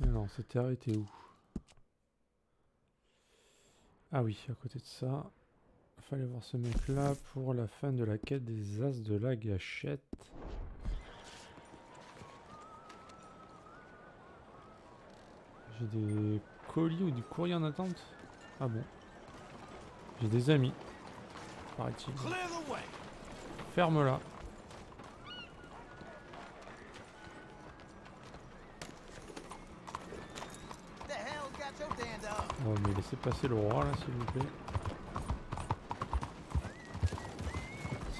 Mais non, c'était arrêté où? Ah oui, à côté de ça. Fallait voir ce mec là pour la fin de la quête des As de la gâchette. J'ai des colis ou du courrier en attente? Ah bon. J'ai des amis, paraît-il. Ferme-la. Oh mais laissez passer le roi là s'il vous plaît.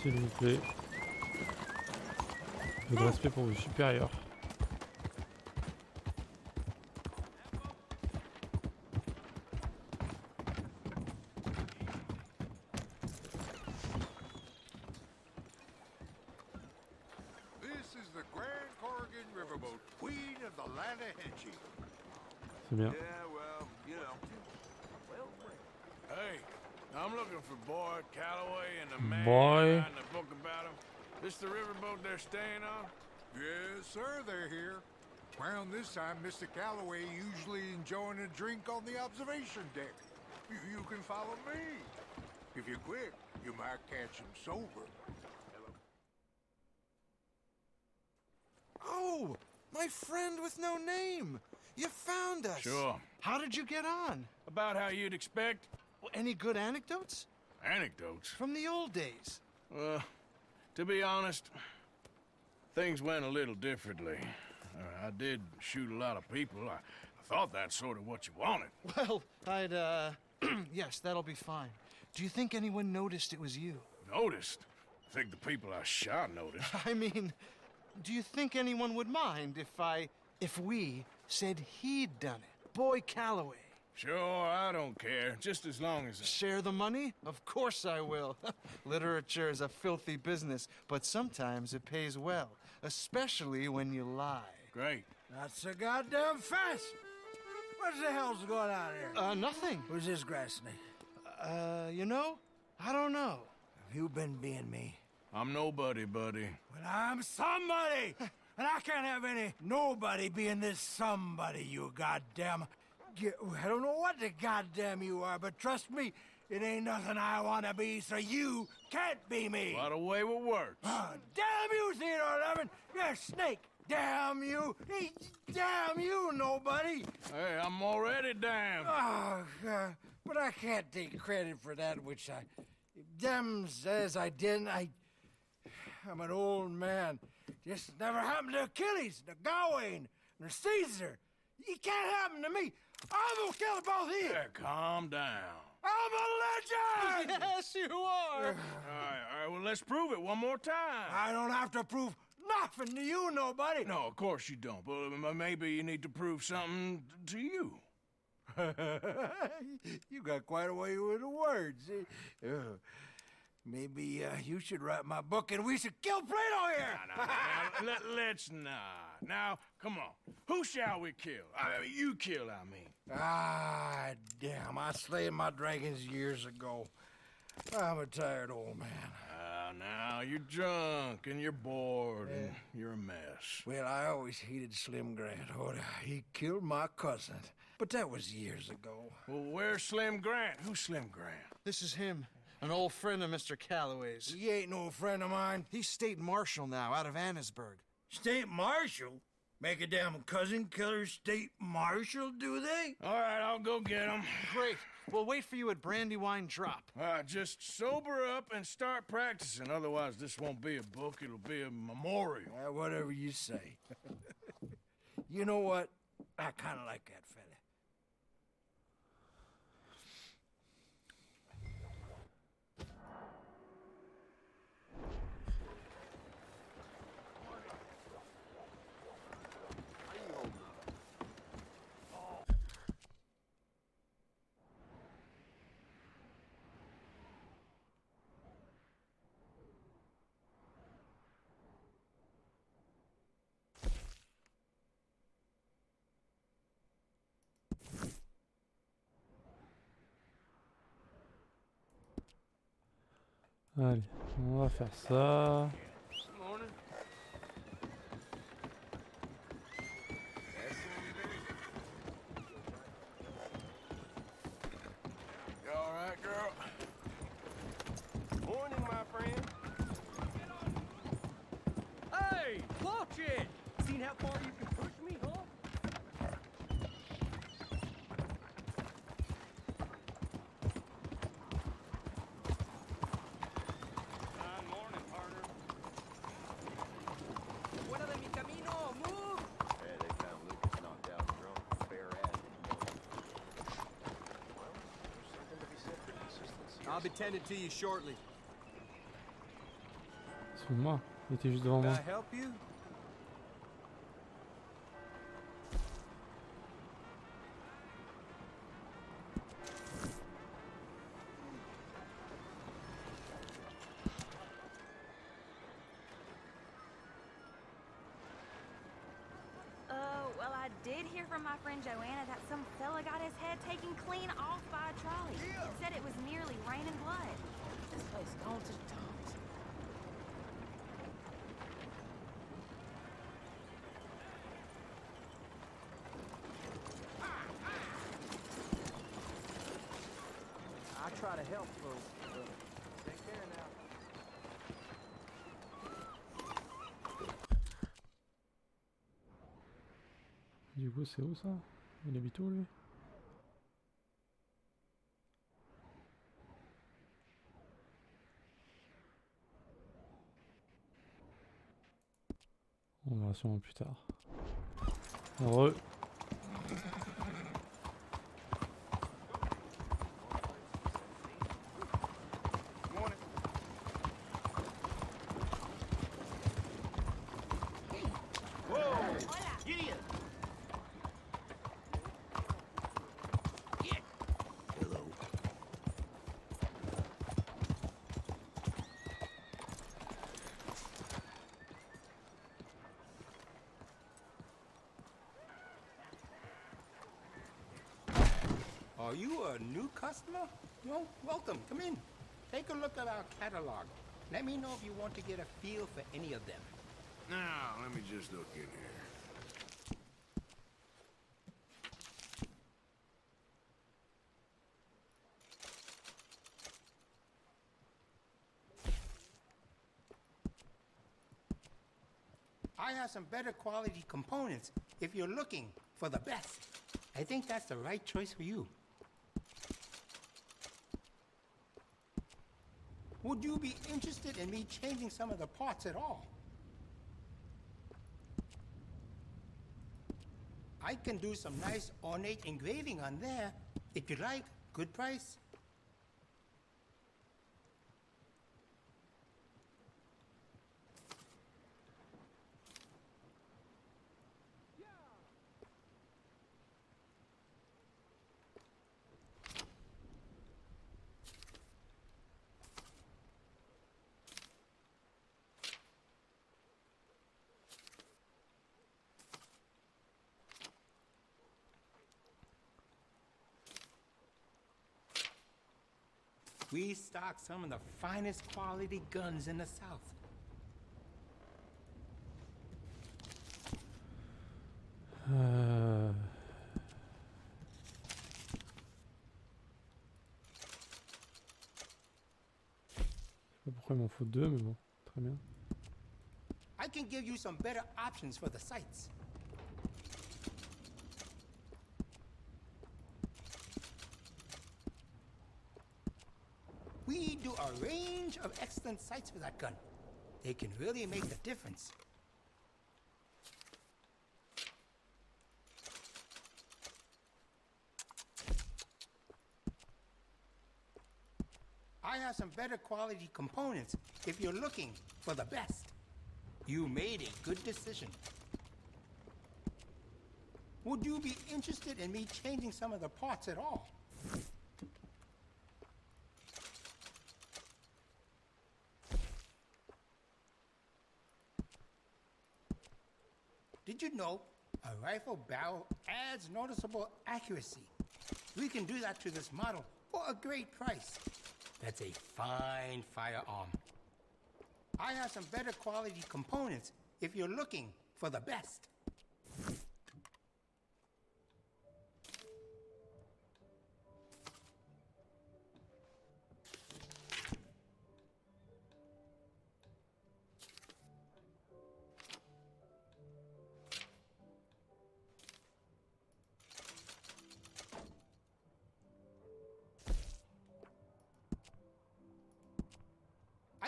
S'il vous plaît. Peu de respect pour vos supérieurs. C'est bien. Hey, I'm looking for Boyd Calloway and the man Boy. in the book about him. This the riverboat they're staying on? Yes, sir, they're here. Around this time, Mr. Calloway usually enjoying a drink on the observation deck. You can follow me. If you're quick, you might catch him sober. Oh, my friend with no name. You found us. Sure. How did you get on? About how you'd expect. Well, any good anecdotes? Anecdotes? From the old days. Well, to be honest, things went a little differently. I did shoot a lot of people. I thought that's sort of what you wanted. Well, I'd, yes, that'll be fine. Do you think anyone noticed it was you? Noticed? I think the people I shot noticed. I mean, do you think anyone would mind if we said he'd done it? Boy Calloway. Sure, I don't care. Just as long as... Share the money? Of course I will. Literature is a filthy business, but sometimes it pays well. Especially when you lie. Great. Not so goddamn fast. What the hell's going on here? Nothing. Who's this grass snake? You know? I don't know. Have you been being me? I'm nobody, buddy. Well, I'm somebody! And I can't have any nobody being this somebody, you goddamn... I don't know what the goddamn you are, but trust me, it ain't nothing I want to be, so you can't be me! What a way with words. Damn you, Theodore Levin! You're a snake! Damn you! Damn you, nobody! Hey, I'm already damned. Oh, God. But I can't take credit for that which I... Them says I didn't. I'm an old man. Just never happened to Achilles, to Gawain, or Caesar. It can't happen to me. I'm gonna kill both of you. Yeah, calm down. I'm a legend! Yes, you are! All right, well, let's prove it one more time. I don't have to prove nothing to you, nobody. No, of course you don't, but maybe you need to prove something to you. You got quite a way with the words. Maybe you should write my book and we should kill Plato here! Let's not. Now, come on. Who shall we kill? You kill, I mean. Ah, damn. I slayed my dragons years ago. I'm a tired old man. Now, you're drunk and you're bored and you're a mess. Well, I always hated Slim Grant. Oh, he killed my cousin. But that was years ago. Well, where's Slim Grant? Who's Slim Grant? This is him. An old friend of Mr. Calloway's. He ain't no friend of mine. He's state marshal now, out of Annesburg. State marshal? Make a damn cousin killer state marshal, do they? All right, I'll go get him. Great. We'll wait for you at Brandywine Drop. Just sober up and start practicing. Otherwise, this won't be a book. It'll be a memorial. Whatever you say. You know what? I kind of like that fella. Allez, on va faire ça. far you can push me, huh? Morning, partner. Fuera de mi camino! Move! Hey, they found Lucas knocked out drunk, bare ass. Well, there's something to be said for consistency. I'll be tending to you shortly. Excuse-moi, il était juste devant Can moi. I help you? Well, I did hear from my friend Joanna that some fella got his head taken clean off by a trolley. Said it was nearly raining blood. This place gone to dogs. I try to help folks, but take care now. Du coup, c'est où ça? Il habite où lui? On verra sûrement plus tard. Heureux. Are you a new customer? Well, welcome. Come in. Take a look at our catalog. Let me know if you want to get a feel for any of them. Now, let me just look in here. I have some better quality components if you're looking for the best. I think that's the right choice for you. Would you be interested in me changing some of the parts at all? I can do some nice ornate engraving on there. If you like, good price. We stock some of the finest quality guns in the South. Je sais pas pourquoi il m'en faut deux, mais bon, très bien. I can give you some better options for the sights. We do a range of excellent sights for that gun. They can really make a difference. I have some better quality components if you're looking for the best. You made a good decision. Would you be interested in me changing some of the parts at all? Did you know a rifle barrel adds noticeable accuracy? We can do that to this model for a great price. That's a fine firearm. I have some better quality components if you're looking for the best.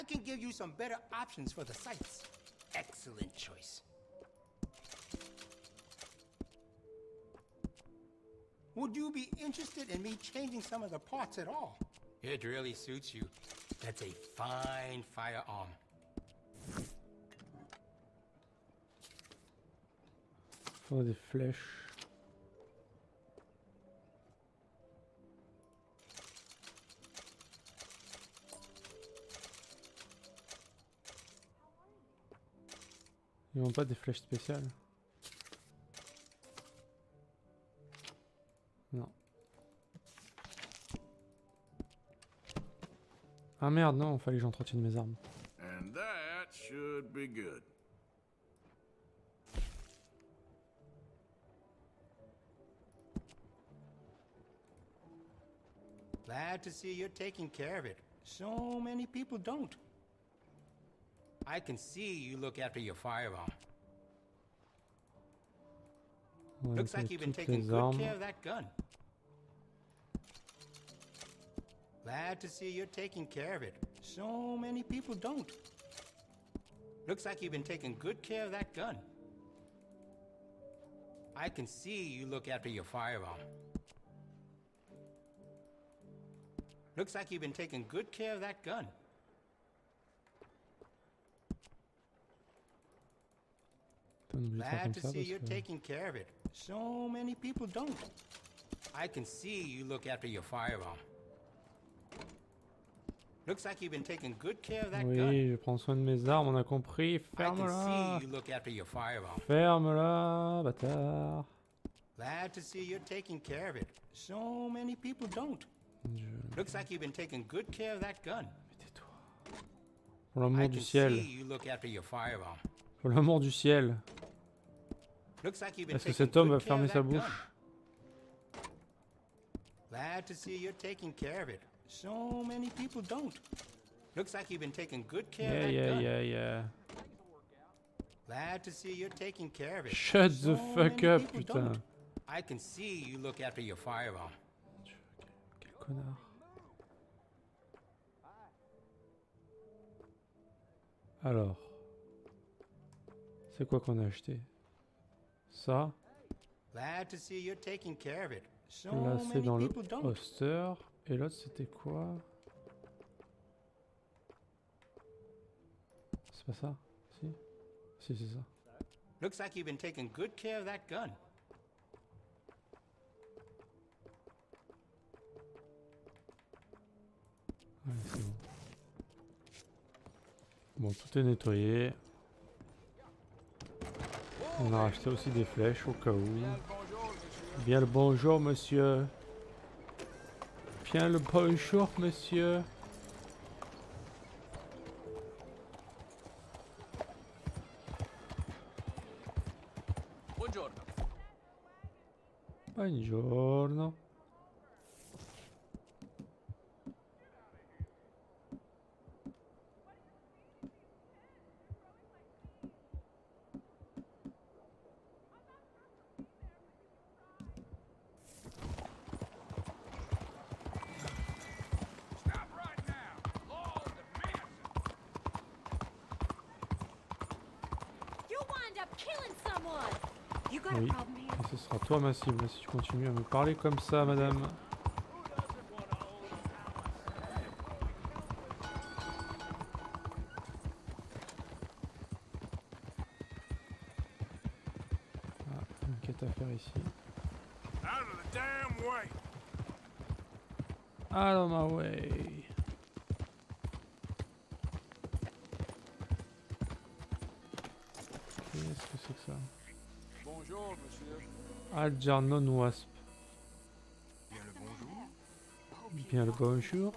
I can give you some better options for the sights. Excellent choice. Would you be interested in me changing some of the parts at all? It really suits you. That's a fine firearm. Faut des flèches. Ils n'ont pas des flèches spéciales? Non. Ah merde, non, fallait que j'entretienne mes armes. And that should be good. Glad to see you're taking care of it. So many people don't. I can see you look after your firearm. On va Looks like nettoyer you've been toutes taking les good armes. care of that gun. Glad to see you're taking care of it. So many people don't. Looks like you've been taking good care of that gun. I can see you look after your firearm. Looks like you've been taking good care of that gun. Putain, on oublie de faire Glad comme to ça see parce you're que... taking care of it. So many people don't. I can see you look after your firearm. Looks like you've been taking good care of that gun. Oui, je prends soin de mes armes, on a compris. I can Ferme-la! see you look after your firearm. Ferme-la, bâtard! Glad to see you're taking care of it. So many people don't. Je... Looks like you've been taking good care of that gun. Mais tais-toi. Pour I l'amour can du see ciel. you look after your firearm. Pour l'amour du ciel. Looks like you've been Est-ce que taking cet homme va good care fermer of sa that gun. bouche? Glad to see you're taking care of it. So many people don't. Looks like you've been taking good care of that gun. Yeah. Glad to see you're taking care of it. Shut So the fuck many up, people putain. don't. I can see you look after your firearm. Quel connard. Alors. C'est quoi qu'on a acheté? Ça. Glad to see you're taking care of it. So Là, c'est many dans le people don't. holster. Et l'autre, c'était quoi? C'est pas ça? Si? Si, c'est ça. Looks like you've been taking good care of that gun. Ouais, c'est bon. Bon, tout est nettoyé. On a racheté aussi des flèches au cas où. Bien le bonjour, monsieur. Bien le bonjour, monsieur. Buongiorno. Buongiorno. Stop right now! Lord, the mess! You'll wind up killing someone. You got Oui. a problem here? Et ce sera toi ma cible si tu continues à me parler comme ça, madame. Ah, une quête à faire ici. Out of the damn way! Out of my way. Qu'est-ce que c'est que ça? Bonjour, monsieur. Algernon Wasp. Bien le bonjour. Bien le bonjour.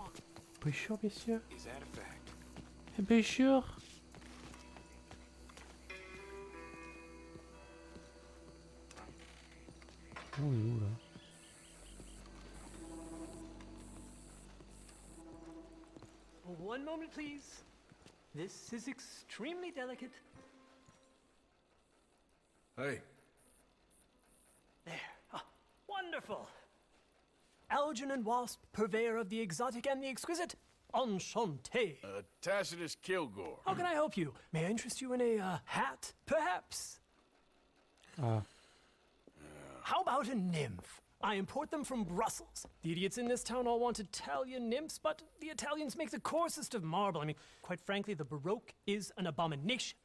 Bonjour, messieurs. Is that a fact? Bonjour. On est où là? One moment, please. This is extremely delicate. Hey, There. Ah, wonderful. Algernon Wasp, purveyor of the exotic and the exquisite. Enchanté. Tacitus Kilgore. How can I help you? May I interest you in a hat, perhaps? Ah. How about a nymph? I import them from Brussels. The idiots in this town all want Italian nymphs, but the Italians make the coarsest of marble. I mean, quite frankly, the Baroque is an abomination.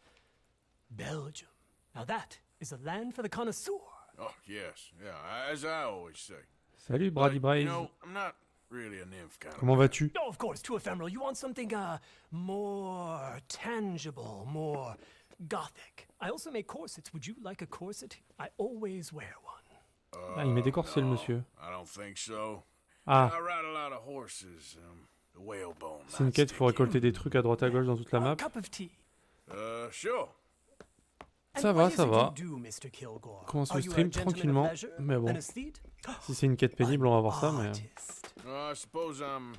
Belgium. Now that is a land for the connoisseur. Oh, yes. Yeah, as I always say. Salut Brady You Braze. know, I'm not really a nymph kind of Comment vas-tu? Oh, of course, too ephemeral. You want something, more tangible, more gothic. I also make corsets. Would you like a corset? I always wear one. Ah, il met des corsets le monsieur. I don't think so. Ah, I ride a lot of horses. The whalebone. c'est une quête, il faut récolter des trucs à droite à gauche dans toute la A map. cup of tea. Sure. Ça And va, what is ça it va. you do, Mr. Kilgore? Commence Are le you a stream gentleman of tranquillement, leisure? mais bon. An aesthete? Si c'est une quête pénible, on va voir ça, mais... Artist. I suppose I'm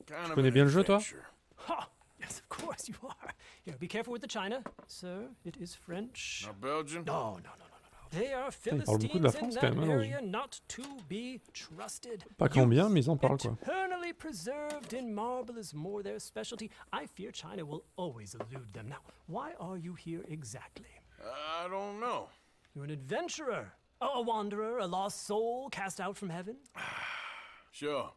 kind of connais an bien le jeu, toi? adventurer. Ha! Yes, of course you are. Here, be careful with the china. Sir, it is French. Not Belgian? No. They are il parle beaucoup de la Philistines in France, quand that même, hein, dans le area, not to be trusted. Pas qu'en bien, Youth, mais ils en parlent, quoi. Eternally preserved in marble is more their specialty. I fear China will always elude them. Now, why are you here exactly? I don't know. You're an adventurer, a wanderer, a lost soul cast out from heaven? Sure.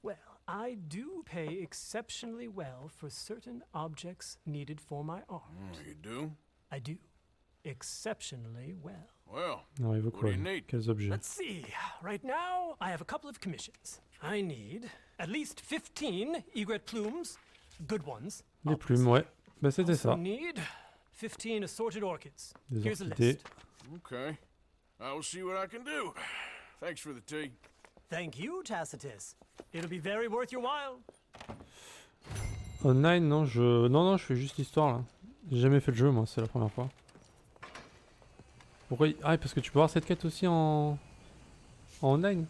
Well, I do pay exceptionally well for certain objects needed for my art. You do? I do. Exceptionally well. Well, Non, il veut what quoi do you lui? need? Quels objets? Let's see. Right now, I have a couple of commissions. I need at least 15 egret plumes, good ones. Les plumes, ouais. Bah c'était Also ça. need 15 assorted orchids. Des Here's a orchidées. list. Okay. I will see what I can do. Thanks for the tea. Thank you, Tacitus. It'll be very worth your while. Online, non, non, je fais juste l'histoire, là. J'ai jamais fait le jeu, moi, c'est la première fois. Pourquoi Ah, parce que tu peux avoir cette quête aussi en online.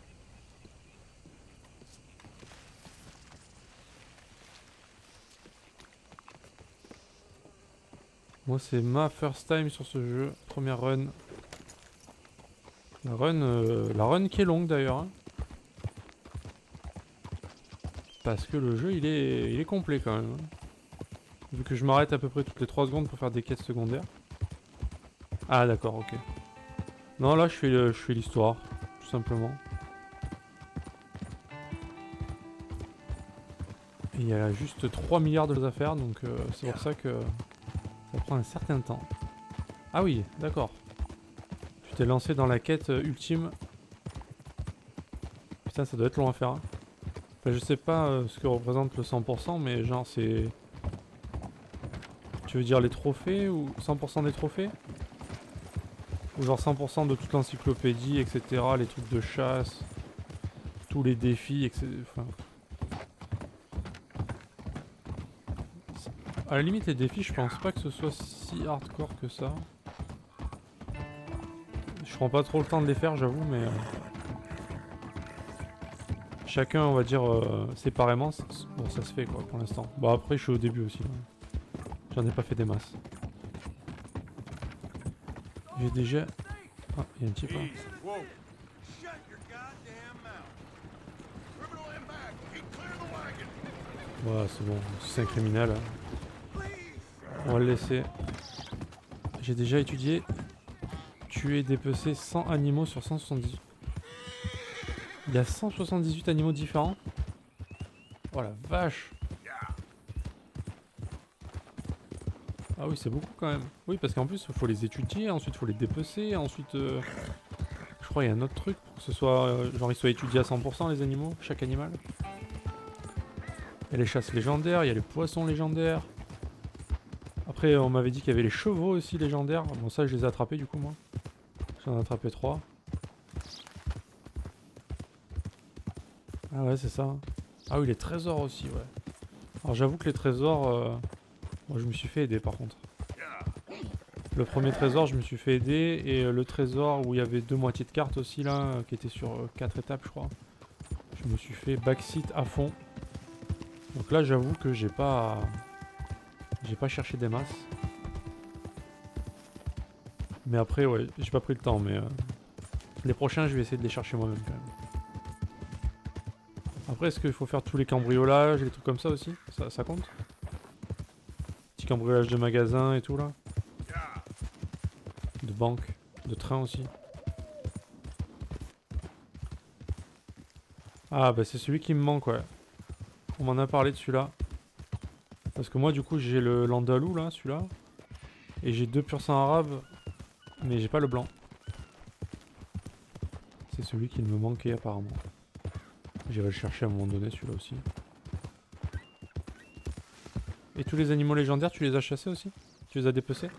Moi, c'est ma first time sur ce jeu. Première run. La run qui est longue, d'ailleurs. Hein. Parce que le jeu, il est complet, quand même. Hein. Vu que je m'arrête à peu près toutes les 3 secondes pour faire des quêtes secondaires. Ah d'accord, ok. Non, là je fais l'histoire, tout simplement. Et il y a juste 3 milliards de choses à faire, donc c'est pour ça que ça prend un certain temps. Ah oui, d'accord. Tu t'es lancé dans la quête ultime. Putain, ça doit être long à faire. Hein. Enfin, je sais pas ce que représente le 100%, mais genre c'est... Tu veux dire les trophées ou 100% des trophées? Ou genre 100% de toute l'encyclopédie, etc. Les trucs de chasse, tous les défis, etc. Enfin... À la limite les défis, je pense pas que ce soit si hardcore que ça. Je prends pas trop le temps de les faire, j'avoue, mais... Chacun, on va dire, séparément, bon ça se fait quoi pour l'instant. Bon après je suis au début aussi. Hein. J'en ai pas fait des masses. J'ai déjà... Ah, il y a un type là. Whoa. Shut your goddamn mouth. Criminal impact. He cleared the wagon. Ouais, c'est bon, si c'est un criminel. Hein. On va le laisser. J'ai déjà étudié. Tuer et dépecer 100 animaux sur 178. Il y a 178 animaux différents. Oh la vache. Ah oui, c'est beaucoup quand même. Oui, parce qu'en plus, il faut les étudier, ensuite il faut les dépecer, ensuite... je crois qu'il y a un autre truc pour que ce soit... genre, ils soient étudiés à 100% les animaux, chaque animal. Il y a les chasses légendaires, il y a les poissons légendaires. Après, on m'avait dit qu'il y avait les chevaux aussi légendaires. Bon, ça, je les ai attrapés du coup, moi. J'en ai attrapé 3. Ah ouais, c'est ça. Ah oui, les trésors aussi, ouais. Alors j'avoue que les trésors... Moi, je me suis fait aider par contre. Le premier trésor, je me suis fait aider. Et le trésor où il y avait 2 moitiés de cartes aussi là, qui était sur 4 étapes je crois. Je me suis fait backseat à fond. Donc là j'avoue que j'ai pas cherché des masses. Mais après ouais, j'ai pas pris le temps. Mais les prochains je vais essayer de les chercher moi-même quand même. Après, est-ce qu'il faut faire tous les cambriolages et les trucs comme ça aussi? Ça compte? Petit cambriolage de magasin et tout là? De banque, de train aussi. Ah bah c'est celui qui me manque, ouais. On m'en a parlé de celui-là. Parce que moi du coup j'ai le l'andalou là, celui-là. Et j'ai 2 pur sang arabes. Mais j'ai pas le blanc. C'est celui qui me manquait apparemment. J'irai le chercher à un moment donné celui-là aussi. Et tous les animaux légendaires tu les as chassés aussi? Tu les as dépecés?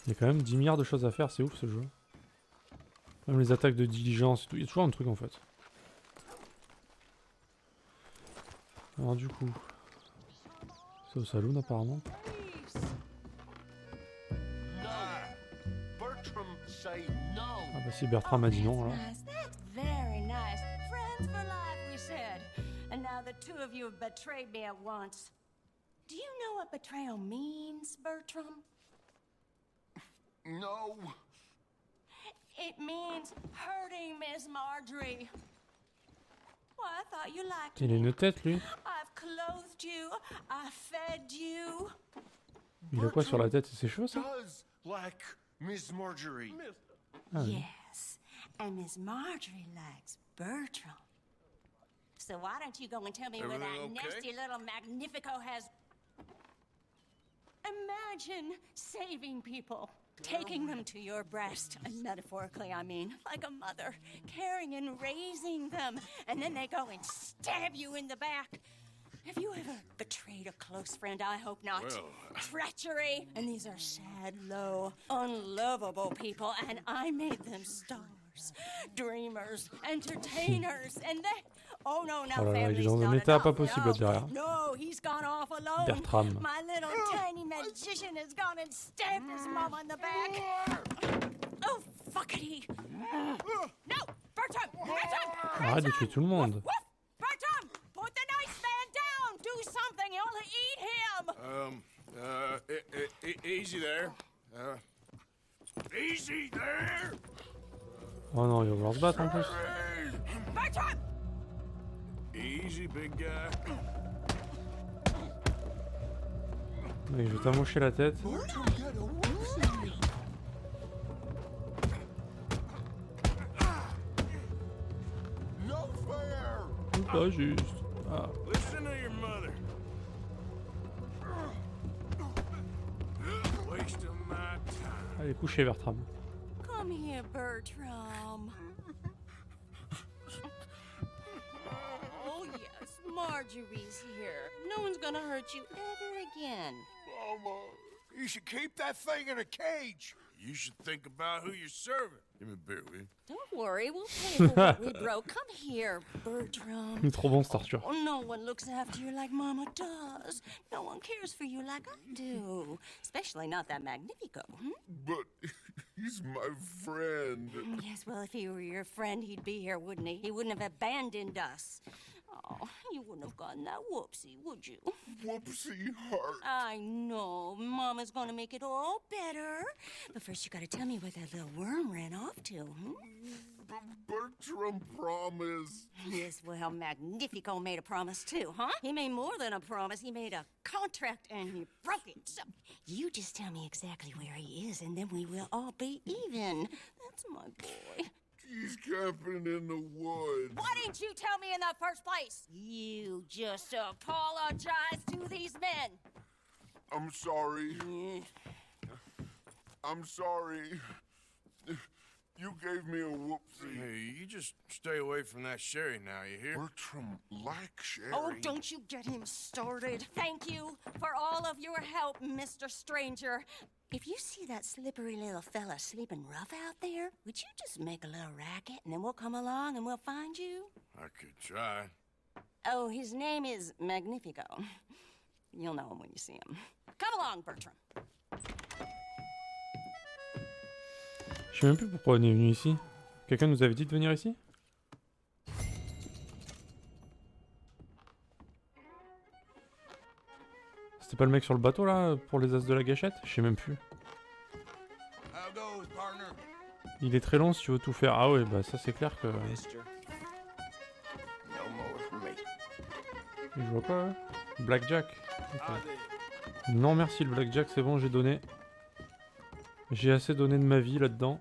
Il y a quand même 10 milliards de choses à faire, c'est ouf ce jeu. Même les attaques de diligence et tout, il y a toujours un truc en fait. Alors du coup, c'est au saloon apparemment. Ah bah si, Bertrand m'a dit non là. Very nice. Friends for life, we said. And now the two of you have betrayed me at once. Do you know what betrayal means, Bertram? No. It means hurting Miss Marjorie. Well, I thought you liked Il a une tête lui. I've clothed you. I fed you. Il a quoi sur la tête? C'est ses cheveux ça? Does like Miss Marjorie. Ah, oui. Yes, and Miss Marjorie likes Bertram. So why don't you go and tell me where that Everything okay? nasty little Magnifico has... Imagine saving people, taking them to your breast, and metaphorically I mean, like a mother, caring and raising them, and then they go and stab you in the back. Have you ever betrayed a close friend? I hope not. Well, Treachery! And these are sad, low, unlovable people, and I made them stars, dreamers, entertainers, and they... Oh no, now Oh là là, il est family's dans un not état pas enough. possible No, derrière. no, he's gone off alone. Bertram. My little tiny magician has gone and stabbed his mom on the back. Oh, fuckity. No, Bertram! Bertram! Arrête de tuer tout le monde. Woof! Bertram! Put the nice man down! Do something! You'll eat him! Easy there. Easy there. Oh non, il va vouloir se battre en plus. Bertram! Easy, big guy. Mec, je vais t'amocher la tête. No fair. Pas juste. Ah. Listen to your mother. Waste of my time. Allez, coucher Bertram. Come here, Bertram. Oh, yes, Marjorie's here. No one's gonna hurt you ever again. Mama, you should keep that thing in a cage. You should think about who you're serving. Give me a beer, will you? Don't worry, we'll pay for what we broke. Come here, Bertram. Il est trop bon cet Arthur. Oh, no one looks after you like Mama does. No one cares for you like I do. Especially not that Magnifico. But he's my friend. Yes, well, if he were your friend, he'd be here, wouldn't he? He wouldn't have abandoned us. Oh, you wouldn't have gotten that whoopsie, would you? Whoopsie heart. I know. Mama's gonna make it all better. But first, you gotta tell me where that little worm ran off to, Bertram promised. Yes, well, Magnifico made a promise too, huh? He made more than a promise. He made a contract and he broke it. So you just tell me exactly where he is and then we will all be even. That's my boy. He's camping in the woods. Why didn't you tell me in the first place? You just apologize to these men. I'm sorry. I'm sorry. You gave me a whoopsie. Hey, you just stay away from that sherry now, you hear? Bertram likes sherry. Oh, don't you get him started. Thank you for all of your help, Mr. Stranger. If you see that slippery little fella sleeping rough out there, would you just make a little racket and then we'll come along and we'll find you? I could try. Oh, his name is Magnifico. You'll know him when you see him. Come along, Bertram. sais même plus pourquoi on est venu ici. Quelqu'un nous avait dit de venir ici? C'était pas le mec sur le bateau là pour les as de la gâchette? Je sais même plus. How goes, partner? Il est très long si tu veux tout faire. Ah ouais, bah ça c'est clair que. Mister. No more for me. Je vois pas. Ouais. Blackjack. Ok. Ah, there. Non merci le Blackjack, c'est bon, j'ai donné. J'ai assez donné de ma vie là-dedans.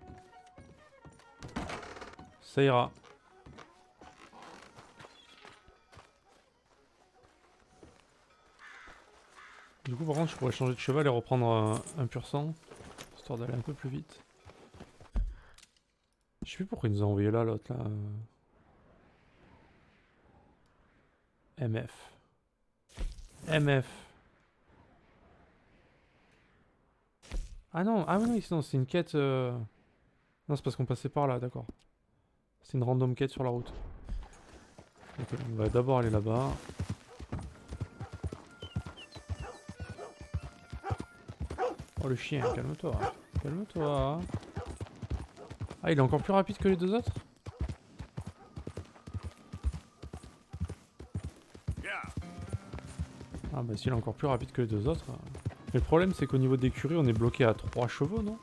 Ça ira. Du coup par contre je pourrais changer de cheval et reprendre un pur sang. Histoire d'aller un peu plus vite. Je sais plus pourquoi il nous a envoyé là l'autre là. MF. MF. Ah non, ah oui, non, c'est une quête. Non, c'est parce qu'on passait par là, d'accord. C'est une random quête sur la route. Ok, on va d'abord aller là-bas. Oh le chien, calme-toi. Calme-toi. Ah, il est encore plus rapide que les deux autres? Ah bah si, il est encore plus rapide que les deux autres. Mais le problème c'est qu'au niveau des écuries on est bloqué à 3 chevaux, non?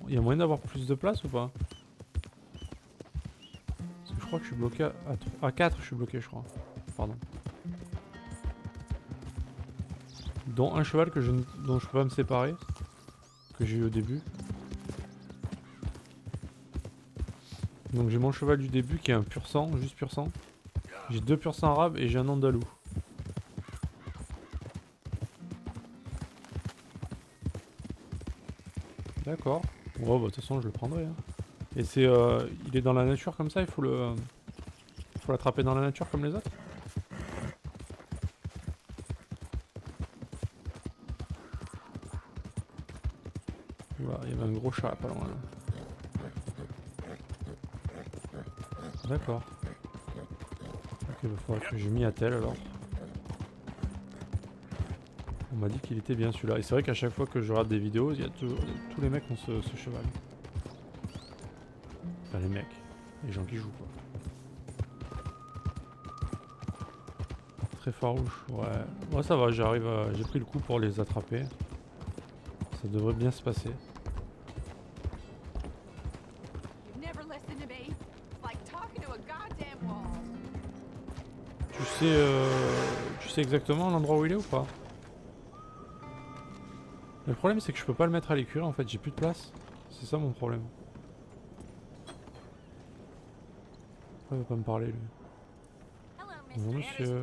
Il y a moyen d'avoir plus de place ou pas? Parce que je crois que je suis bloqué à 4, je suis bloqué je crois. Pardon. Dont un cheval que dont je peux pas me séparer. Que j'ai eu au début. Donc j'ai mon cheval du début qui est un pur sang, juste pur sang. J'ai 2 pur sang arabes et j'ai un andalou. D'accord. Bon bah de toute façon je le prendrai. Hein. Et c'est il est dans la nature comme ça, il faut l'attraper dans la nature comme les autres. Oula, il y avait un gros chat pas loin là. D'accord. Ok, bah faudra que je m'y attelle alors. On m'a dit qu'il était bien celui-là. Et c'est vrai qu'à chaque fois que je regarde des vidéos, il y a toujours, tous les mecs ont ce cheval. Enfin les mecs, les gens qui jouent quoi. Très farouche, ouais. Moi ça va, j'arrive à... J'ai pris le coup pour les attraper. Ça devrait bien se passer. Tu sais exactement l'endroit où il est ou pas? Le problème c'est que je peux pas le mettre à l'écurie en fait, j'ai plus de place. C'est ça mon problème. Pourquoi il va pas me parler lui? Bonjour monsieur.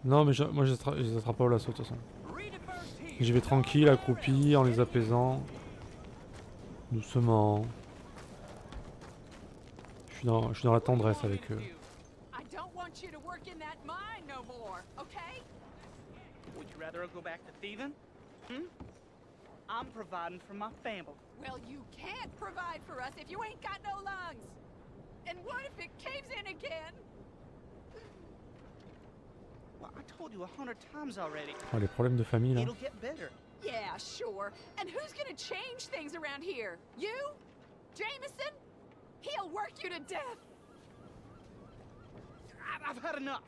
Non mais moi je les attrape pas au lasso de toute façon. J'y vais tranquille, accroupi, en les apaisant. Doucement. Je suis dans la tendresse avec eux. Would you rather go back to thieving? I'm providing for my family. Well, you can't provide for us if you ain't got no lungs. And what if it caves in again? Well, I told you 100 times already. Oh, les problèmes de famille là. It'll get better. Yeah, sure. And who's gonna change things around here? You? Jameson? He'll work you to death. I've had enough.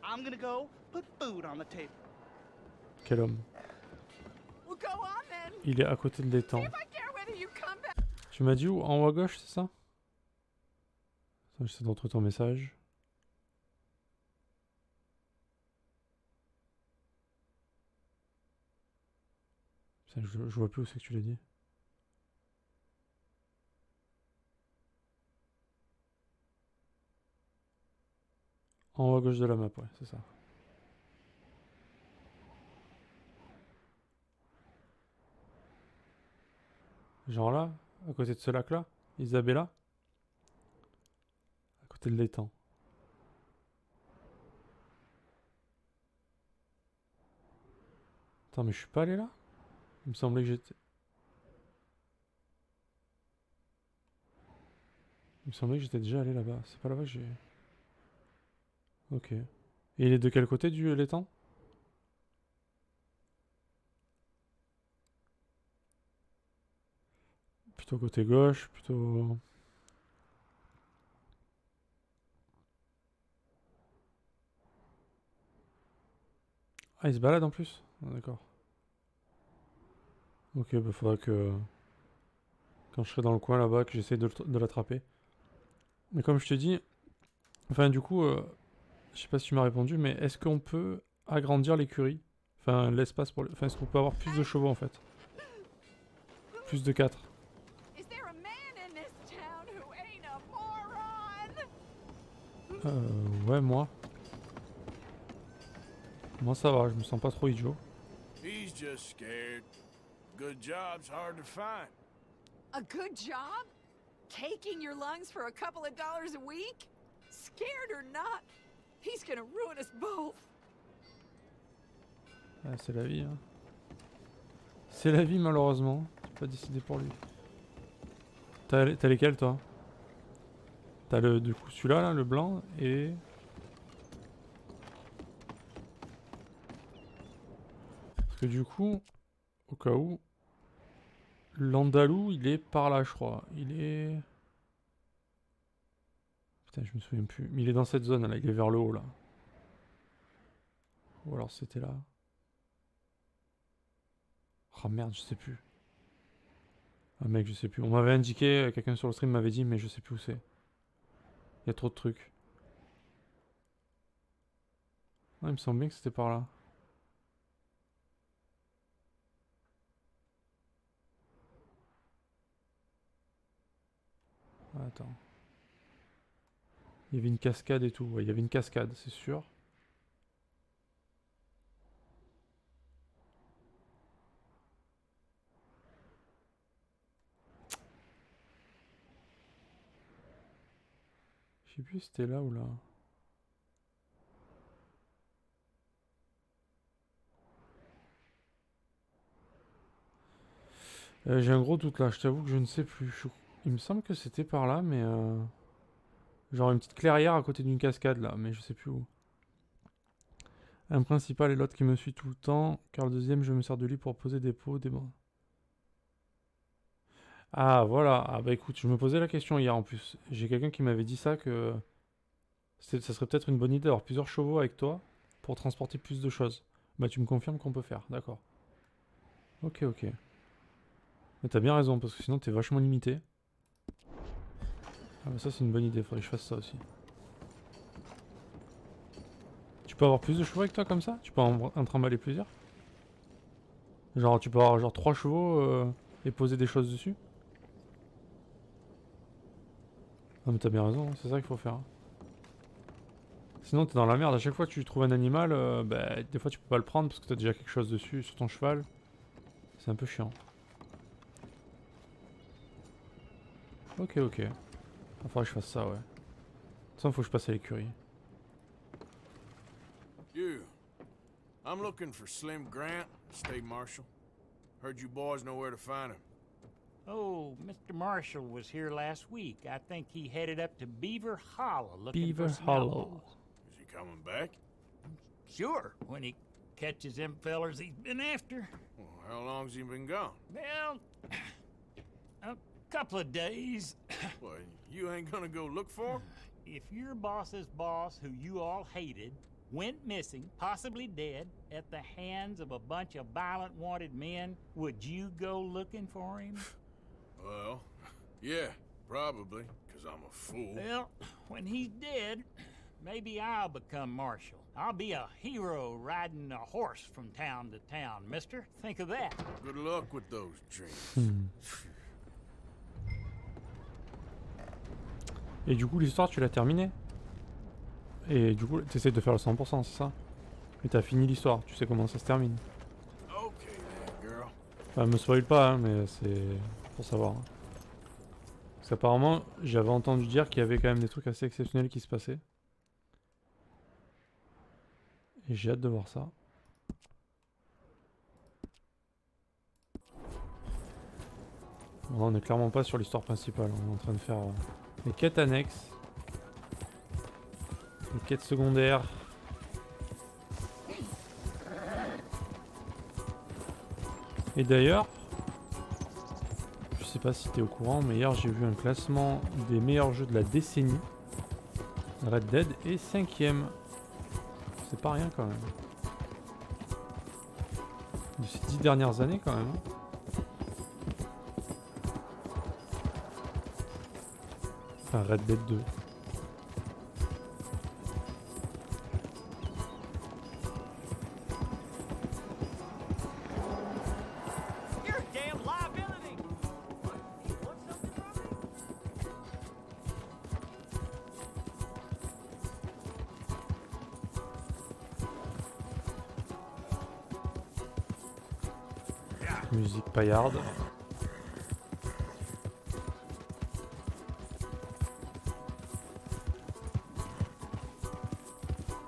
I'm gonna go put food on the table. Quel homme. Well, go on then. Il est à côté de l'étang. See if I care whether you come back. Tu m'as dit où? En haut à gauche, c'est ça? Attends, j'essaie de retrouver ton message. Putain, je vois plus où c'est que tu l'as dit. En haut à gauche de la map, ouais, c'est ça. Genre là, à côté de ce lac là, Isabella. À côté de l'étang. Attends, mais je suis pas allé là? Il me semblait que j'étais... Il me semblait que j'étais déjà allé là-bas. C'est pas là-bas que j'ai... Ok. Et il est de quel côté du l'étang? Plutôt côté gauche, plutôt... Ah, il se balade en plus? Ah, d'accord. Ok, bah faudra que... Quand je serai dans le coin là-bas, que j'essaie de l'attraper. Mais comme je te dis... Enfin, du coup, je sais pas si tu m'as répondu, mais est-ce qu'on peut agrandir l'écurie? Enfin, l'espace pour... Enfin, est-ce qu'on peut avoir plus de chevaux, en fait? Plus de 4. Is there a man in this town who ain't a moron? Ouais, moi. Moi, ça va, je me sens pas trop idiot. He's just scared. Good job's hard to find. A good job? Taking your lungs for a couple of dollars a week? Scared or not, he's gonna ruin us both. Ouais, c'est la vie, hein. C'est la vie, malheureusement. J'ai pas décidé pour lui. T'as lesquels, toi? T'as le, du coup, celui-là, là, le blanc, et... Parce que du coup, au cas où, l'Andalou, il est par là, je crois. Il est... Putain, je me souviens plus. Mais il est dans cette zone, là. Il est vers le haut, là. Ou alors c'était là. Oh merde, je sais plus. Ah mec, je sais plus. On m'avait indiqué, quelqu'un sur le stream m'avait dit, mais je sais plus où c'est. Il y a trop de trucs. Ah, il me semble bien que c'était par là. Ah, attends. Il y avait une cascade et tout. Ouais, il y avait une cascade, c'est sûr. Je sais plus si c'était là ou là. J'ai un gros doute là, je t'avoue que je ne sais plus. Il me semble que c'était par là, mais... Genre une petite clairière à côté d'une cascade là, mais je sais plus où. Un principal et l'autre qui me suit tout le temps, car le deuxième je me sers de lui pour poser des pots, des bancs. Ah voilà, ah bah écoute, je me posais la question hier en plus. J'ai quelqu'un qui m'avait dit ça, que ça serait peut-être une bonne idée d'avoir plusieurs chevaux avec toi pour transporter plus de choses. Bah tu me confirmes qu'on peut faire, d'accord. Ok, ok. Mais t'as bien raison, parce que sinon t'es vachement limité. Ah bah ça c'est une bonne idée, faudrait que je fasse ça aussi. Tu peux avoir plus de chevaux avec toi comme ça? Tu peux en trimballer plusieurs? Genre tu peux avoir genre 3 chevaux et poser des choses dessus? Non mais t'as bien raison, c'est ça qu'il faut faire. Sinon t'es dans la merde, à chaque fois que tu trouves un animal, bah, des fois tu peux pas le prendre parce que t'as déjà quelque chose dessus sur ton cheval. C'est un peu chiant. Ok, ok. Il faudrait que je fasse ça, ouais. De toute façon, faut que je passe à l'écurie. You. I'm looking for Slim Grant, State Marshal. Heard you boys know where to find him. Oh, Mr. Marshall was here last week. I think he headed up to Beaver Hollow looking Beaver for some Hollow. outlaws. Is he coming back? Sure, when he catches them fellers he's been after. Well, how long's he been gone? Well, a couple of days. Well, you ain't gonna go look for him? If your boss's boss, who you all hated, went missing, possibly dead, at the hands of a bunch of violent wanted men, would you go looking for him? Well, yeah, probably, because I'm a fool. Well, when he's dead, maybe I'll become marshal. I'll be a hero riding a horse from town to town, mister. Think of that. Good luck with those dreams. Et du coup, l'histoire, tu l'as terminée? Et du coup, t'essayes de faire le 100%, c'est ça? Et t'as fini l'histoire, tu sais comment ça se termine. Okay, then, girl. Enfin, me spoil pas, hein, mais c'est pour savoir. Hein. Parce qu'apparemment, j'avais entendu dire qu'il y avait quand même des trucs assez exceptionnels qui se passaient. Et j'ai hâte de voir ça. Bon, on est clairement pas sur l'histoire principale, on est en train de faire les quêtes annexes. Les quêtes secondaires. Et d'ailleurs, je sais pas si t'es au courant, mais hier j'ai vu un classement des meilleurs jeux de la décennie. Red Dead est 5ème. C'est pas rien quand même. De ces 10 dernières années quand même. Enfin Red Dead 2. Musique paillarde.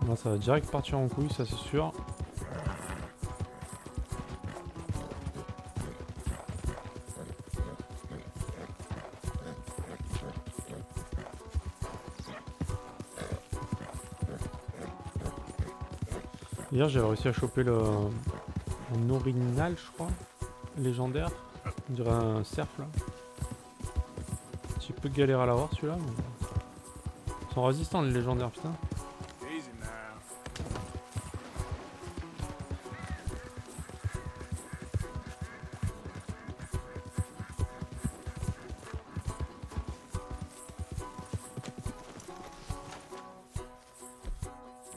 Là, ça va direct partir en couille, ça c'est sûr. Hier, j'ai réussi à choper le Norinal, je crois. Légendaire, on dirait un cerf là. Un petit peu galère à l'avoir celui-là, mais ils sont résistants les légendaires, putain. Easy now.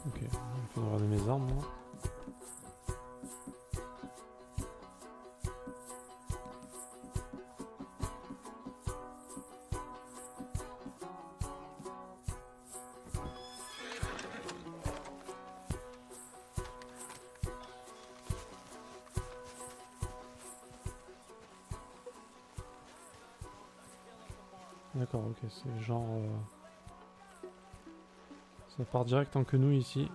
Ok, il faut regarder mes armes moi. D'accord, ok, c'est genre... ça part direct en quenouille ici.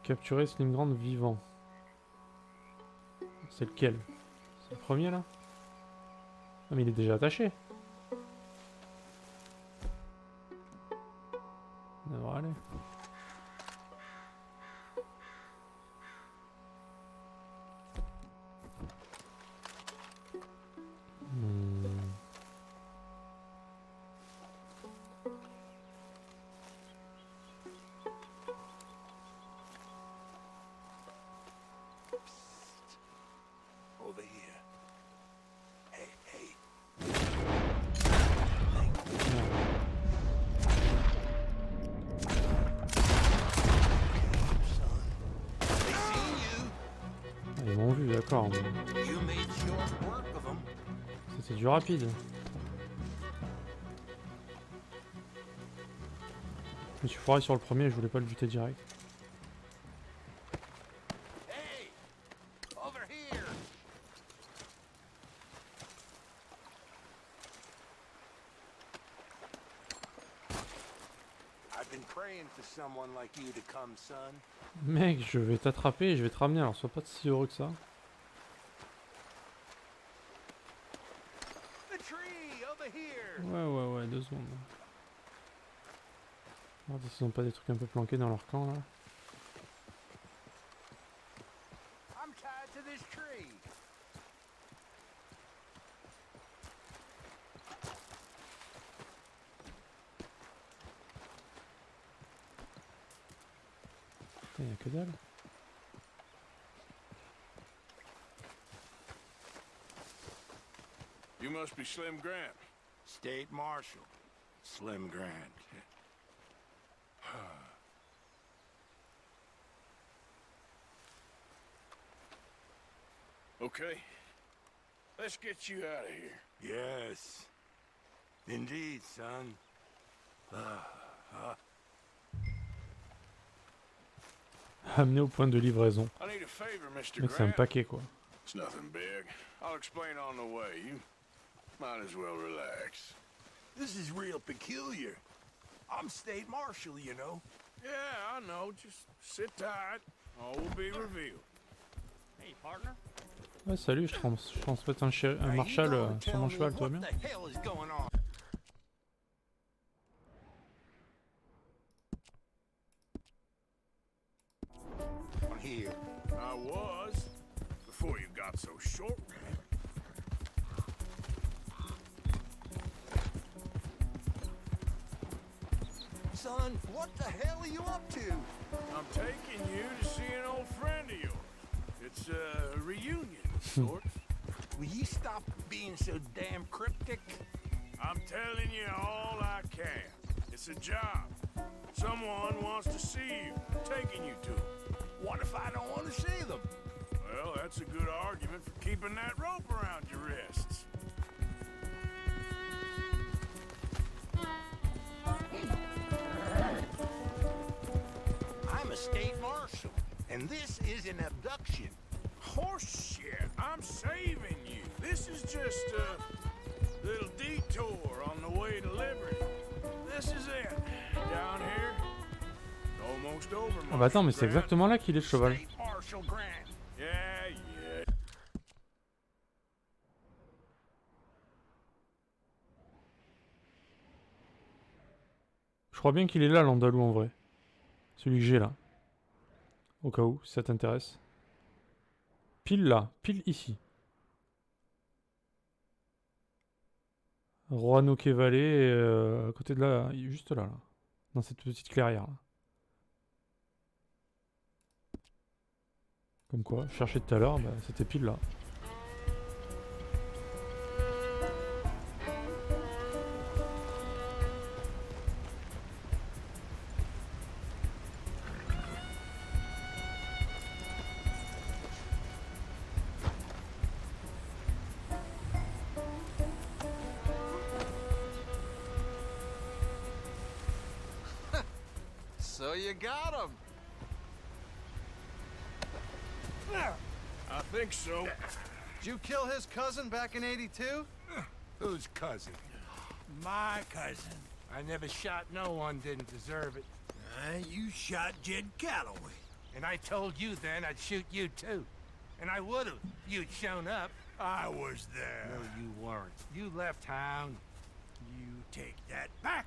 Capturer Slimgrand vivant. C'est lequel? C'est le premier là? Ah mais il est déjà attaché. Ça devrait aller. Over here. Hey, hey. Ah, ils m'ont vu, d'accord. Mais... You made short work of 'em. c'est du rapide. Je me suis foiré sur le premier, je voulais pas le buter direct. Hey! Over here! I've been praying for someone like you to come, son. Mec, je vais t'attraper et je vais te ramener, alors sois pas si heureux que ça. The tree over here! Ouais, 2 secondes. Regarde s'ils ont pas des trucs un peu planqués dans leur camp là. I'm tied to this tree. Putain, y'a que dalle. You must be Slim Grant. State Marshal. Slim Grant. Okay. Let's get you out of here. Yes. Indeed, son. Amené au point de livraison. I need a favor, Mr. Mec, c'est un Grant. paquet quoi. It's nothing big. I'll explain on the way. You might as well relax. This is real peculiar. I'm state marshal, you know. Yeah, I know. Just sit tight. All will be revealed. Hey, partner. Ouais, salut, je transmets un marshal sur mon cheval, tout va bien? What the hell is going on? Here. I was, before you got so short. Son, what the hell are you up to? I'm taking you to see an old friend of yours. It's a reunion of sorts. Will you stop being so damn cryptic? I'm telling you all I can. It's a job. Someone wants to see you. I'm taking you to them. What if I don't want to see them? Well, that's a good argument for keeping that rope around your wrists. I'm a state marshal, and this is an abduction. Horse shit, I'm saving you. This is just a little detour on the way to liberty. This is it. Down here, almost over. Ah bah attends, mais c'est exactement là qu'il est le cheval. State Marshal Grant. Yeah. Je crois bien qu'il est là, l'Andalou, en vrai. Celui que j'ai là. Au cas où, si ça t'intéresse. Pile là, pile ici. Roanoke Valley, à côté de là, juste là, là. Dans cette petite clairière là. Comme quoi, je cherchais tout à l'heure, bah, c'était pile là. So you got him. I think so. Did you kill his cousin back in '82? Whose cousin? My cousin. I never shot no one didn't deserve it. You shot Jed Calloway. And I told you then I'd shoot you too. And I would've if you'd shown up. I was there. No, you weren't. You left town. You take that back.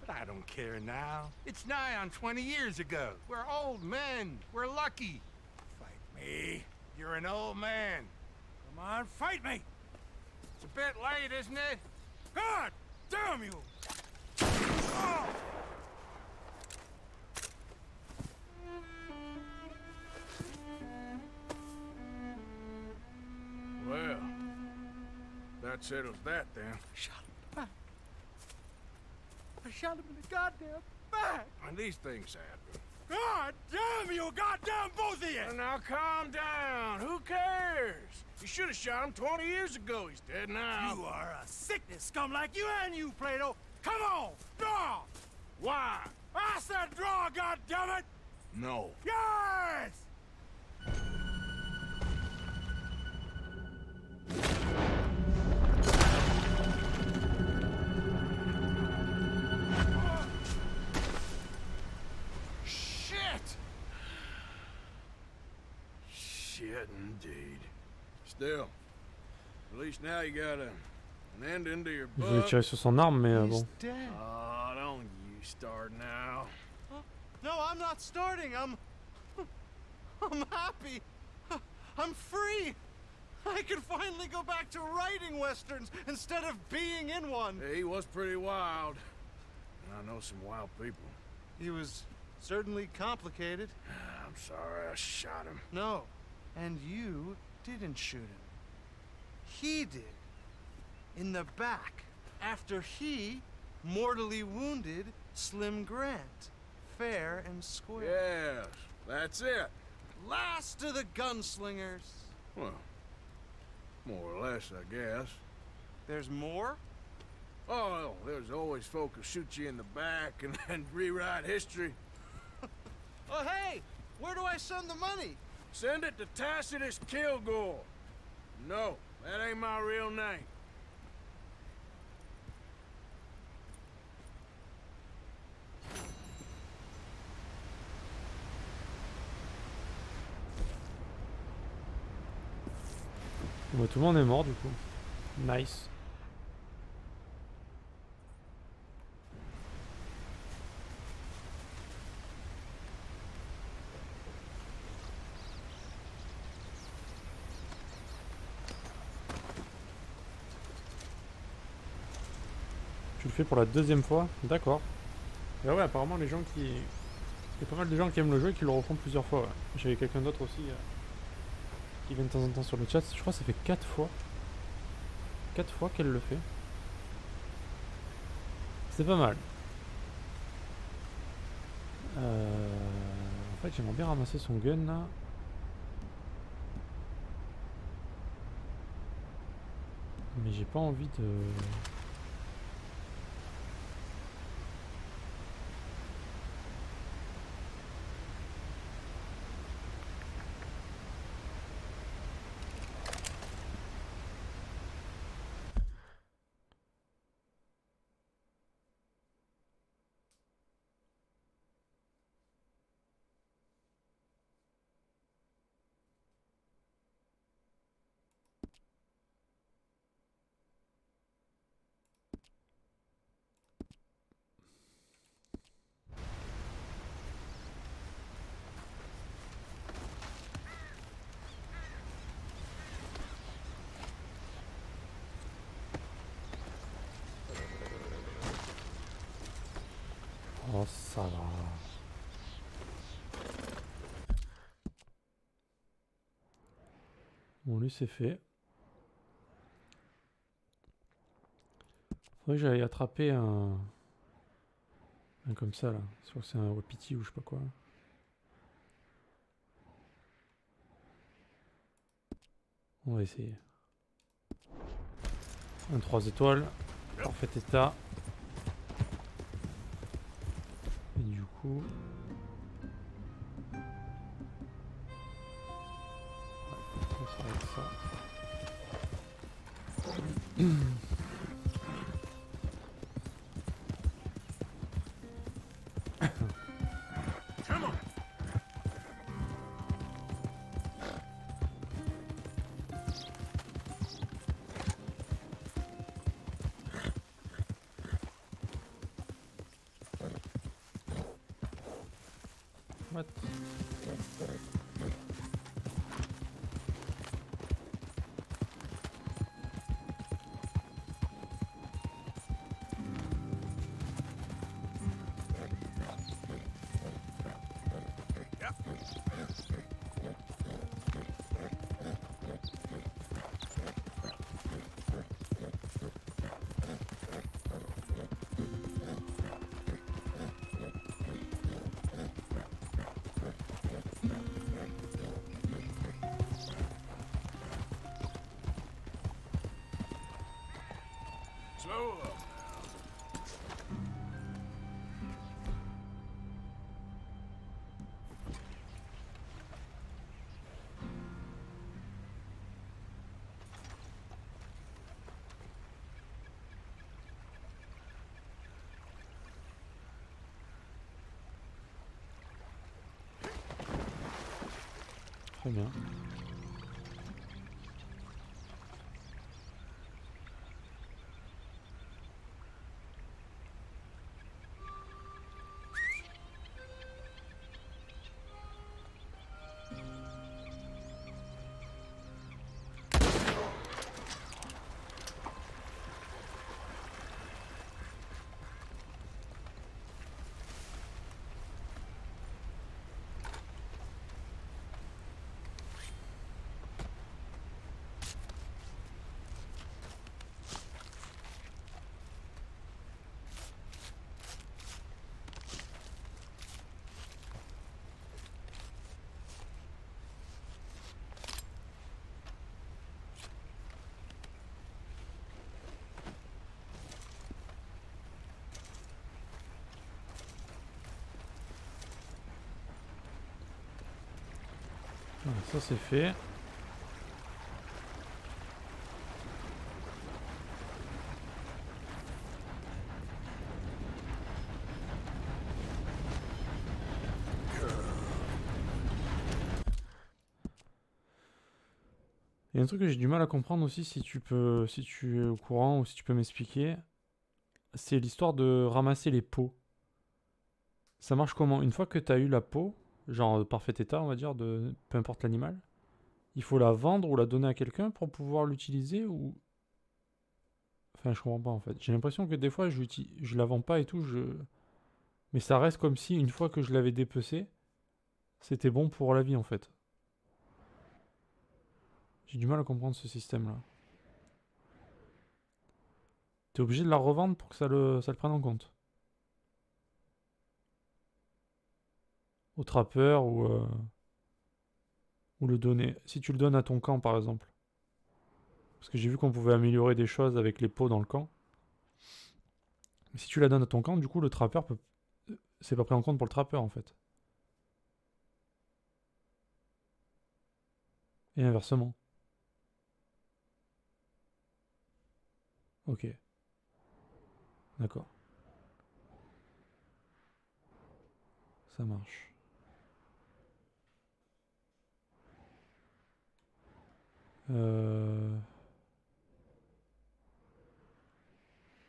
But I don't care now. It's nigh on 20 years ago. We're old men. We're lucky. Fight me. You're an old man. Come on, fight me. It's a bit late, isn't it? God damn you! Oh! Well, that settles that then. Shot him in the back. I shot him in the goddamn back. And these things happen. God damn you, goddamn both of you! Well, now calm down. Who cares? You should have shot him 20 years ago. He's dead now. You are a sickness scum like you and you, Plato. Come on, draw! Why? I said draw, goddammit! No. Yes! Shit, indeed. Still, at least now you got an ending to your Je voulais book. tirer sur son arme, mais bon. Oh, don't you start now. No, I'm not starting. I'm happy. I'm free. I can finally go back to writing westerns instead of being in one. He was pretty wild. And I know some wild people. He was certainly complicated. I'm sorry I shot him. No, and you didn't shoot him. He did. In the back, after he mortally wounded Slim Grant. Fair and square. Yes, that's it. Last of the gunslingers. Well, more or less, I guess. There's more? Oh, there's always folk who shoot you in the back and then rewrite history. Oh, hey! Where do I send the money? Send it to Tacitus Kilgore. No, that ain't my real name. Bon, bah, tout le monde est mort du coup. Nice. Tu le fais pour la deuxième fois? D'accord. Et ouais, apparemment les gens qui... Il y a pas mal de gens qui aiment le jeu et qui le refont plusieurs fois. Ouais. J'avais quelqu'un d'autre aussi qui vient de temps en temps sur le chat. Je crois que ça fait 4 fois. 4 fois qu'elle le fait. C'est pas mal. En fait, j'aimerais bien ramasser son gun là. Mais j'ai pas envie de... Oh, ça va. Bon, lui, c'est fait. Faudrait que j'aille attraper un comme ça, là. Je crois que c'est un wapiti ou je sais pas quoi. On va essayer. Un 3 étoiles. Parfait état. Et du coup... Ouais, ça va être ça. What? Slow up. Très bien. Voilà, ça c'est fait. Il y a un truc que j'ai du mal à comprendre aussi, si tu es au courant ou si tu peux m'expliquer, c'est l'histoire de ramasser les peaux. Ça marche comment? Une fois que tu as eu la peau, genre de parfait état, on va dire, de peu importe l'animal, il faut la vendre ou la donner à quelqu'un pour pouvoir l'utiliser ou... Enfin, je comprends pas en fait. J'ai l'impression que des fois, je la vends pas et tout, mais ça reste comme si, une fois que je l'avais dépecé, c'était bon pour la vie en fait. J'ai du mal à comprendre ce système-là. T'es obligé de la revendre pour que ça le prenne en compte. Au trappeur ou le donner. Si tu le donnes à ton camp par exemple. Parce que j'ai vu qu'on pouvait améliorer des choses avec les peaux dans le camp. Mais si tu la donnes à ton camp, du coup le trappeur peut... C'est pas pris en compte pour le trappeur en fait. Et inversement. Ok. D'accord. Ça marche.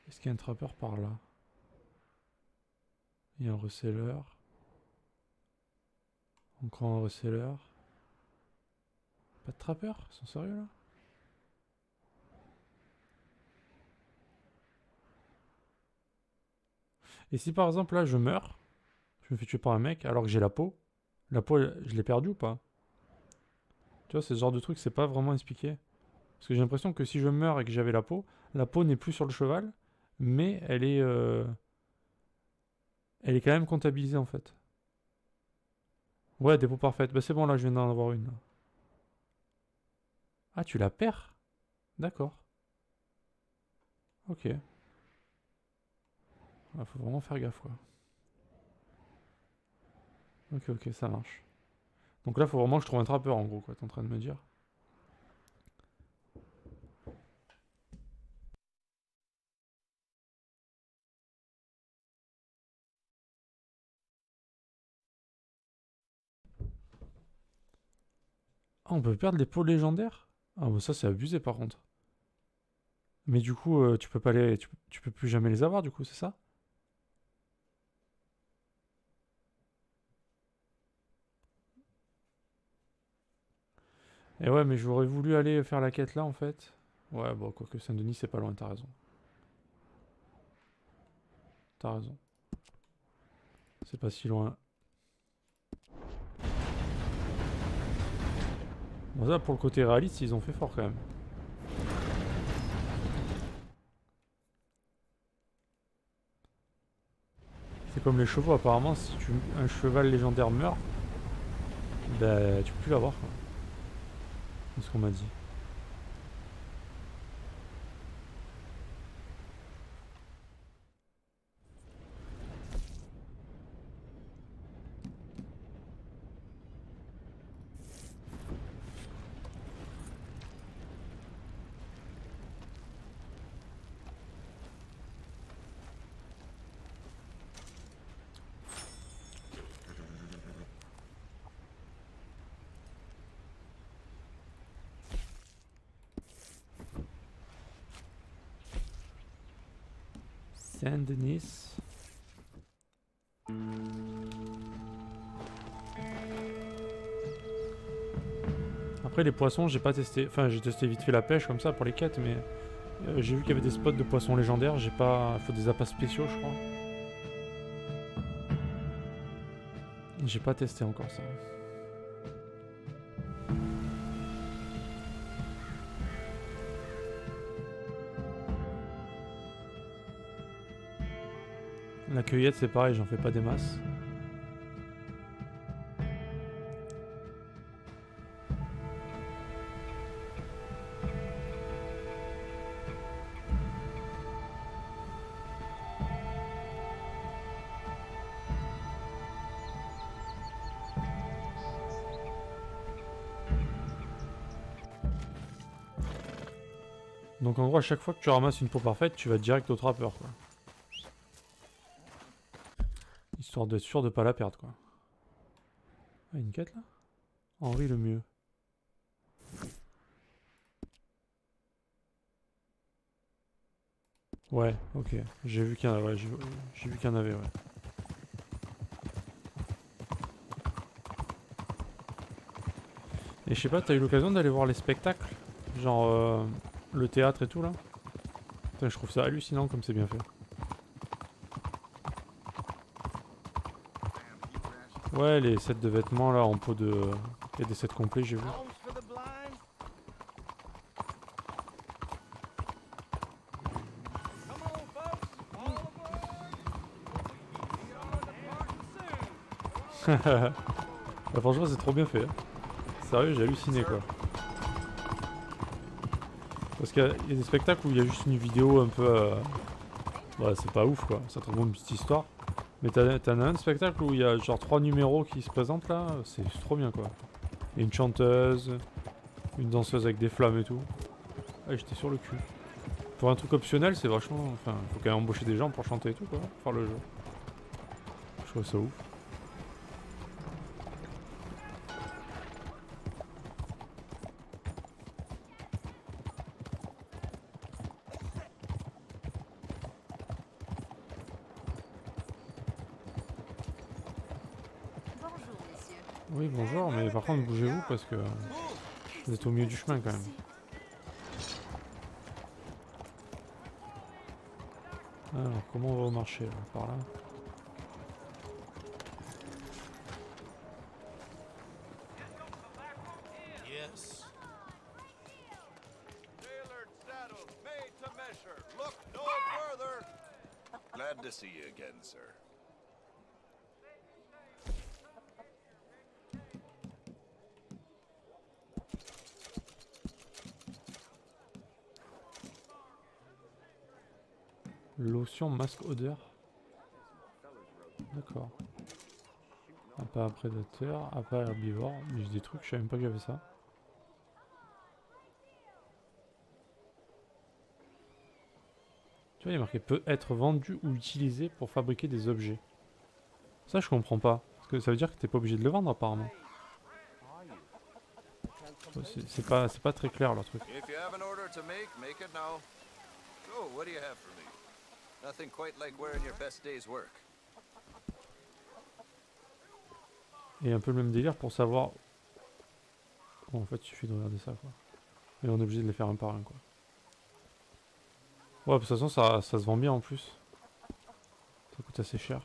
Est-ce qu'il y a un trappeur par là? Il y a un reseller. Encore un reseller. Pas de trappeur? Ils sont sérieux là? Et si par exemple là je meurs, je me fais tuer par un mec alors que j'ai la peau je l'ai perdue ou pas? Tu vois, c'est ce genre de truc, c'est pas vraiment expliqué. Parce que j'ai l'impression que si je meurs et que j'avais la peau n'est plus sur le cheval, mais elle est quand même comptabilisée en fait. Ouais, dépôt parfaite. Bah c'est bon là, je viens d'en avoir une. Là. Ah, tu la perds? D'accord. Ok. Ouais, faut vraiment faire gaffe quoi. Ok, ça marche. Donc là, faut vraiment que je trouve un trappeur en gros quoi, t'es en train de me dire. Ah, on peut perdre les peaux légendaires? Ah, bah ça c'est abusé par contre. Mais du coup, tu peux pas tu peux plus jamais les avoir du coup, c'est ça? Et ouais, mais j'aurais voulu aller faire la quête là en fait. Ouais, bon, quoique Saint-Denis c'est pas loin, t'as raison. T'as raison. C'est pas si loin. Bon, ça pour le côté réaliste, ils ont fait fort quand même. C'est comme les chevaux, apparemment, si un cheval légendaire meurt, bah tu peux plus l'avoir quoi. C'est ce qu'on m'a dit. Saint-Denis. Après les poissons j'ai pas testé, enfin j'ai testé vite fait la pêche comme ça pour les quêtes mais j'ai vu qu'il y avait des spots de poissons légendaires, j'ai pas... Faut des appâts spéciaux je crois. J'ai pas testé encore ça. La cueillette c'est pareil, j'en fais pas des masses. Donc en gros, à chaque fois que tu ramasses une peau parfaite, tu vas direct au trappeur, quoi. Histoire d'être sûr de pas la perdre, quoi. Ah, une quête là? Henri le mieux. Ouais, ok. J'ai vu qu'il y en avait, ouais, j'ai vu qu'il y en avait, ouais. Et je sais pas, t'as eu l'occasion d'aller voir les spectacles? Genre le théâtre et tout là? Putain, je trouve ça hallucinant comme c'est bien fait. Ouais, les sets de vêtements là en peau de... Il y a des sets complets, j'ai vu. Bah, franchement, c'est trop bien fait. Hein. Sérieux, j'ai halluciné quoi. Parce qu'il y a des spectacles où il y a juste une vidéo un peu... Ouais, c'est pas ouf quoi, ça te raconte une petite histoire. Mais t'en as un spectacle où il y a genre 3 numéros qui se présentent là, c'est trop bien quoi. Il y a une chanteuse, une danseuse avec des flammes et tout. Ah, j'étais sur le cul. Pour un truc optionnel, c'est vachement... Enfin, faut quand même embaucher des gens pour chanter et tout quoi, pour faire le jeu. Je trouve ça ouf. Oui, bonjour, mais par contre, bougez-vous parce que vous êtes au milieu du chemin quand même. Alors, comment on va au marché là? Par là? Yes. Tailored saddles made to measure. Look no further. Glad to see you again, sir. Lotion masque odeur. D'accord. Appât prédateur, appât herbivore. Mais j'ai des trucs, je savais même pas que j'avais ça. Tu vois, il y a marqué peut être vendu ou utilisé pour fabriquer des objets. Ça, je comprends pas. Parce que ça veut dire que t'es pas obligé de le vendre apparemment. C'est pas très clair leur truc. If you have an order to make it now. So, what do you have for me? Nothing quite like wearing your best day's work. Et un peu le même délire pour savoir... Bon, en fait, il suffit de regarder ça, quoi. Et on est obligé de les faire un par un, quoi. Ouais, de toute façon, ça se vend bien en plus. Ça coûte assez cher.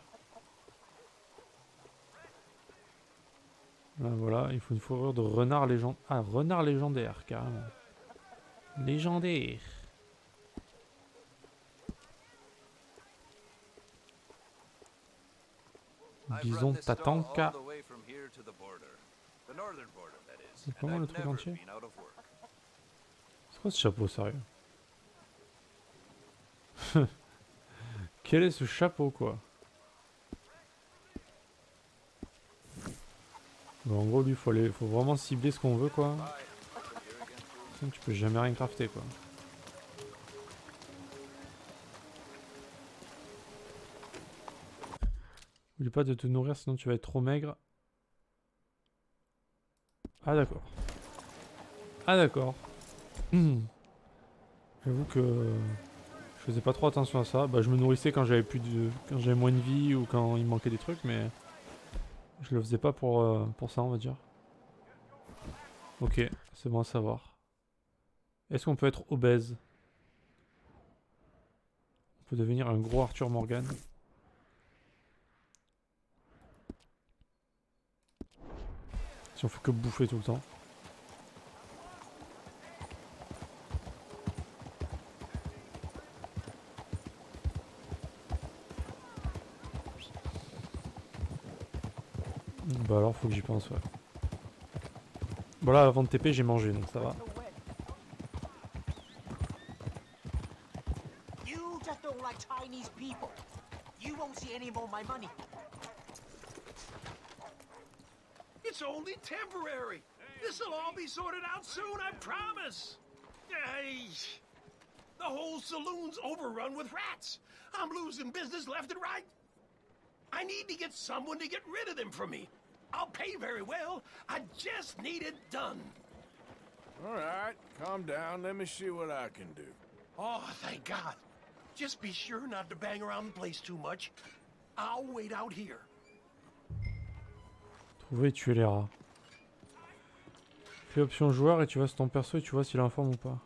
Là, voilà, il faut une fourrure de renard légendaire. Ah, renard légendaire, carrément. Légendaire. Bison tatanka. C'est comment le truc entier? C'est quoi ce chapeau, sérieux? Quel est ce chapeau, quoi? Bon, en gros, lui, faut vraiment cibler ce qu'on veut, quoi. Sinon, tu peux jamais rien crafter, quoi. N'oublie pas de te nourrir, sinon tu vas être trop maigre. Ah, d'accord. Ah, d'accord. J'avoue que je faisais pas trop attention à ça. Bah, je me nourrissais quand j'avais quand j'avais moins de vie ou quand il me manquait des trucs, mais je le faisais pas pour ça, on va dire. Ok, c'est bon à savoir. Est-ce qu'on peut être obèse? On peut devenir un gros Arthur Morgan. Si on fait que bouffer tout le temps. Bah alors faut que j'y pense, ouais. Bon là avant de TP j'ai mangé donc ça va. You just don't like Chinese people. You won't see any more of my money. It's only temporary. This'll all be sorted out soon, I promise. Hey, The whole saloon's overrun with rats. I'm losing business left and right. I need to get someone to get rid of them for me. I'll pay very well. I just need it done. All right, calm down. Let me see what I can do. Oh, thank God. Just be sure not to bang around the place too much. I'll wait out here. Trouver et tuer les rats. Fais option joueur et tu vois sur ton perso et tu vois s'il informe ou pas.